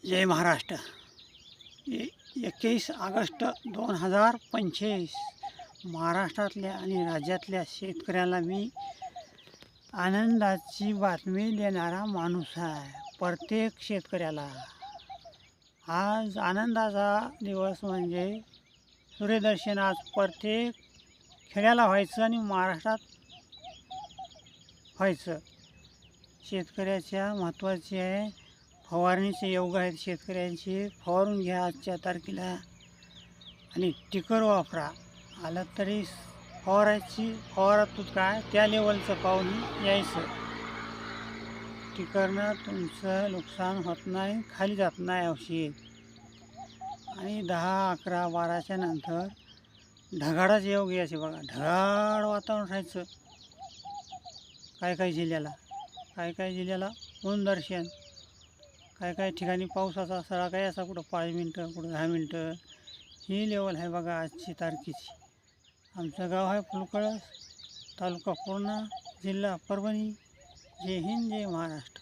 जय Maharashtra. 21 August 2025 महाराष्ट्रातल्या आणि राज्यातल्या शेतकऱ्याला मी आनंदाची बातमी देणारा माणूस आहे। प्रत्येक शेतकऱ्याला आज आनंदाचा दिवस म्हणजे सूर्यदर्शन आज प्रत्येक खेड्याला व्हायचं आणि महाराष्ट्रात व्हायचं। शेतकऱ्याच्या महत्त्वाचे आहे फवारणीचे योग आहेत। शेतकऱ्यांची फवारून घ्या आजच्या तारखेला आणि टिकर वापरा। आलं तरी फवारातून काय त्या लेवलचं पाहून यायचं। टिकरनं तुमचं नुकसान होत नाही, खाली जात नाही औषध। आणि 10, 11, 12च्या नंतर ढगाळाचे योग यायचे बघा। ढगाळ वातावरण राहायचं काय जिल्ह्याला ऊन दर्शन, काय ठिकाणी पावसाचा सळा काय असा, कुठं 5 मिनटं कुठं 10 मिनटं। ही लेवल आहे बघा आजची तारखेची। आमचं गाव आहे फुलकळस, तालुका पूर्णा, जिल्हा परभणी। जय हिंद, जय महाराष्ट्र।